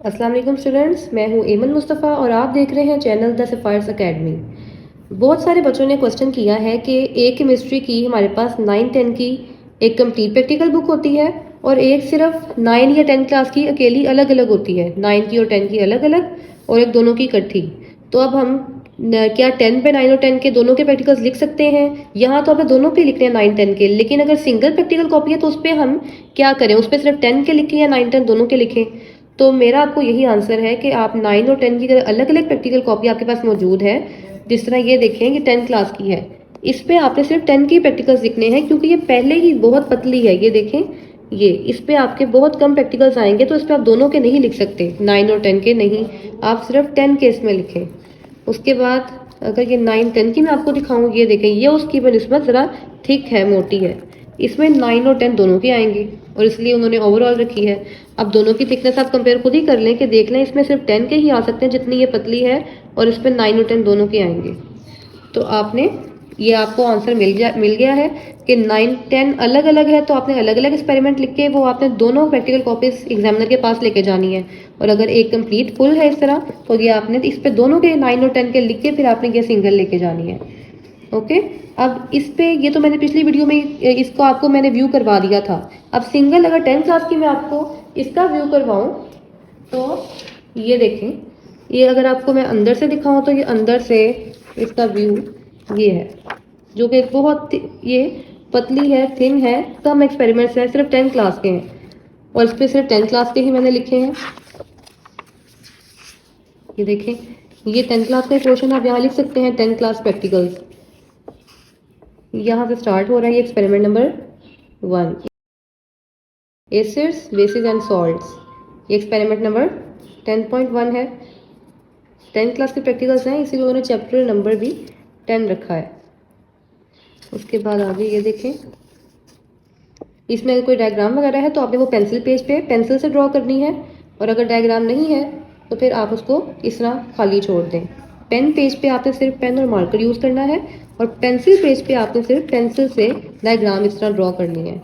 अस्सलाम वालेकुम स्टूडेंट्स, मैं हूं एमन मुस्तफ़ा और आप देख रहे हैं चैनल द सफ़ायर्स एकेडमी। बहुत सारे बच्चों ने क्वेश्चन किया है कि एक केमिस्ट्री की हमारे पास 9-10 की एक कंप्लीट प्रैक्टिकल बुक होती है और एक सिर्फ 9 या 10 क्लास की अकेली अलग अलग होती है, 9 की और 10 की अलग अलग और एक दोनों की इकट्ठी। तो अब हम क्या 10 पे 9 और 10 के दोनों के प्रैक्टिकल्स लिख सकते हैं? यहाँ तो हमें दोनों के लिखने हैं 9-10 के, लेकिन अगर सिंगल प्रैक्टिकल कॉपी है तो उस पर हम क्या करें? उस पर सिर्फ 10 के लिखें या 9-10 दोनों के लिखें? तो मेरा आपको यही आंसर है कि आप 9 और 10 की अगर अलग अलग प्रैक्टिकल कॉपी आपके पास मौजूद है, जिस तरह ये देखें कि 10 क्लास की है, इस पे आपने सिर्फ 10 के प्रैक्टिकल्स लिखने हैं क्योंकि ये पहले ही बहुत पतली है। ये देखें, ये इस पे आपके बहुत कम प्रैक्टिकल्स आएंगे, तो इस पे आप दोनों के नहीं लिख सकते, 9 और 10 के नहीं, आप सिर्फ 10 के इसमें लिखें। उसके बाद अगर ये 9-10 की मैं आपको दिखाऊं, ये देखें, ये उसकी बनस्बत ज़रा थिक है, मोटी है, इसमें 9 और 10 दोनों के आएंगे और इसलिए उन्होंने ओवरऑल रखी है। अब दोनों की थिकनेस आप कंपेयर खुद ही कर लें कि देख लें, इसमें सिर्फ 10 के ही आ सकते हैं जितनी ये पतली है, और इस पर 9 और 10 दोनों के आएंगे। तो आपने ये आपको आंसर मिल गया है कि 9-10 अलग अलग है, तो आपने अलग अलग एक्सपेरिमेंट लिख के वो आपने दोनों प्रैक्टिकल कॉपीज एग्जामिनर के पास लेके जानी है। और अगर एक कंप्लीट फुल है इस तरह, तो ये आपने इस पे दोनों के 9 और 10 के लिख के फिर आपने ये सिंगल लेके जानी है। ओके, अब इस पे ये तो मैंने पिछली वीडियो में इसको आपको मैंने व्यू करवा दिया था। अब सिंगल अगर 10 क्लास की मैं आपको इसका व्यू करवाऊं, तो ये देखें, ये अगर आपको मैं अंदर से दिखाऊं तो ये अंदर से इसका व्यू ये है, जो कि बहुत ये पतली है, थिन है, कम एक्सपेरिमेंट्स हैं, सिर्फ 10 क्लास के हैं और इस पे सिर्फ 10 क्लास के ही मैंने लिखे हैं। ये देखें, ये 10 क्लास का क्वेश्चन आप यहाँ लिख सकते हैं, 10 क्लास प्रैक्टिकल्स। यहाँ से स्टार्ट हो रहा है ये experiment number 1, acids bases and salts. ये एक्सपेरिमेंट नंबर 10.1 है, 10 क्लास के प्रैक्टिकल्स हैं, इसीलिए उन्होंने चैप्टर नंबर भी 10 रखा है। उसके बाद आगे ये देखें, इसमें अगर कोई डायग्राम वगैरह है तो आपने वो पेंसिल पेज पे पेंसिल से ड्रॉ करनी है, और अगर डायग्राम नहीं है तो फिर आप उसको इस तरह खाली छोड़ दें। पेन पेज पे आपने सिर्फ पेन और मार्कर यूज़ करना है, और पेंसिल पेज पे आपने सिर्फ पेंसिल से डायग्राम इस तरह ड्रॉ करनी है।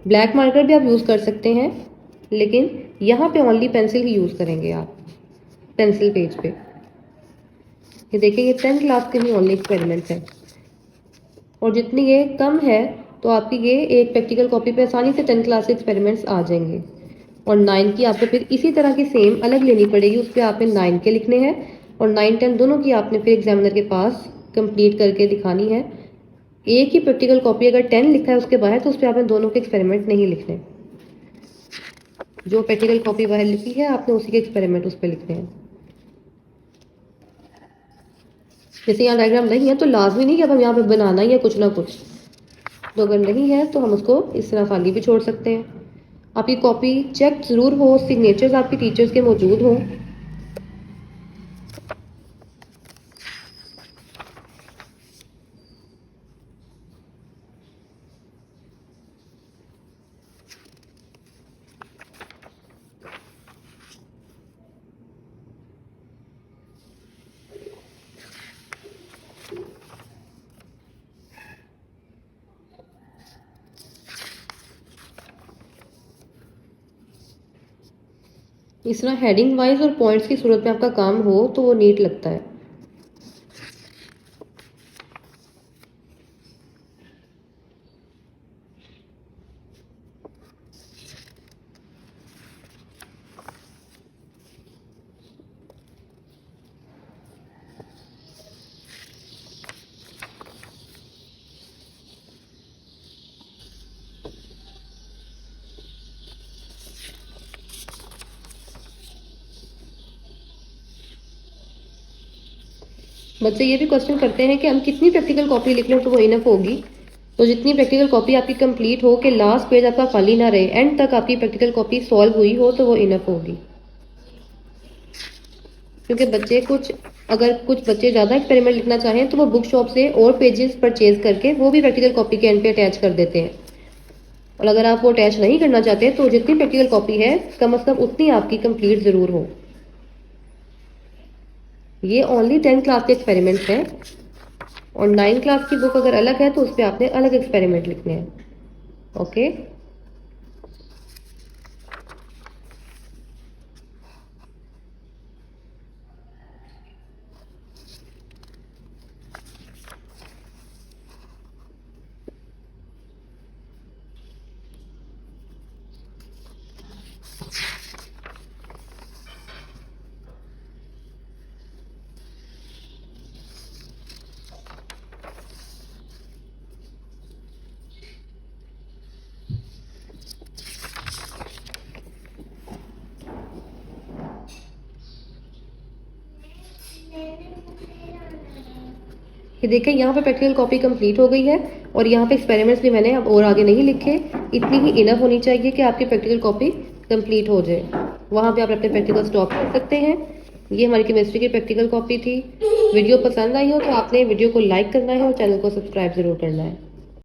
ब्लैक मार्कर भी आप यूज़ कर सकते हैं, लेकिन यहाँ पे ओनली पेंसिल ही यूज़ करेंगे आप पेंसिल पेज पे। ये देखिए, ये 10 क्लास के ही ओनली एक्सपेरिमेंट्स हैं, और जितनी ये कम है तो आपकी ये एक प्रैक्टिकल कॉपी पे आसानी से 10 क्लास के एक्सपेरिमेंट्स आ जाएंगे। और 9 की आपको फिर इसी तरह की सेम अलग लेनी पड़ेगी, उस पर आपने 9 के लिखने हैं, और 9-10 दोनों की आपने फिर एग्जामिनर के पास कंप्लीट करके दिखानी है। एक ही प्रैक्टिकल कॉपी अगर 10 लिखा है उसके बाहर, तो उस पर आपने दोनों के एक्सपेरिमेंट नहीं लिखने। जो प्रैक्टिकल कॉपी बाहर लिखी है आपने उसी के एक्सपेरिमेंट उस पर लिखने हैं। जैसे यहाँ डायग्राम नहीं है तो लाजमी नहीं कि अब हम यहाँ पे बनाना ही है कुछ ना कुछ, तो अगर नहीं है तो हम उसको इस तरह खाली भी छोड़ सकते हैं। आपकी कॉपी चेक ज़रूर हो, सिग्नेचर्स आपके टीचर्स के मौजूद हों। इस तरह हेडिंग वाइज और पॉइंट्स की सूरत में आपका काम हो तो वो नीट लगता है। बच्चे ये भी क्वेश्चन करते हैं कि हम कितनी प्रैक्टिकल कॉपी लिख लें तो वो इनफ होगी। तो जितनी प्रैक्टिकल कॉपी आपकी कंप्लीट हो कि लास्ट पेज आपका खाली ना रहे, एंड तक आपकी प्रैक्टिकल कॉपी सॉल्व हुई हो, तो वो इनफ होगी। क्योंकि बच्चे अगर कुछ बच्चे ज़्यादा एक्सपेरिमेंट लिखना चाहें तो वो बुक शॉप से और पेजेस परचेज करके वो भी प्रैक्टिकल कॉपी के एंड पे अटैच कर देते हैं। और अगर आप वो अटैच नहीं करना चाहते तो जितनी प्रैक्टिकल कॉपी है कम से कम उतनी आपकी कंप्लीट ज़रूर हो। ये ओनली 10 क्लास के एक्सपेरिमेंट्स हैं, और 9 क्लास की बुक अगर अलग है तो उस पर आपने अलग एक्सपेरिमेंट लिखने हैं। ओके, ये देखें यहाँ पे प्रैक्टिकल कॉपी कंप्लीट हो गई है और यहाँ पे एक्सपेरिमेंट्स भी मैंने अब और आगे नहीं लिखे। इतनी ही इनफ होनी चाहिए कि आपकी प्रैक्टिकल कॉपी कंप्लीट हो जाए। वहाँ पे आप अपने प्रैक्टिकल स्टॉप कर सकते हैं। ये हमारी केमिस्ट्री की प्रैक्टिकल कॉपी थी। वीडियो पसंद आई हो तो आपने वीडियो को लाइक करना है और चैनल को सब्सक्राइब ज़रूर करना है।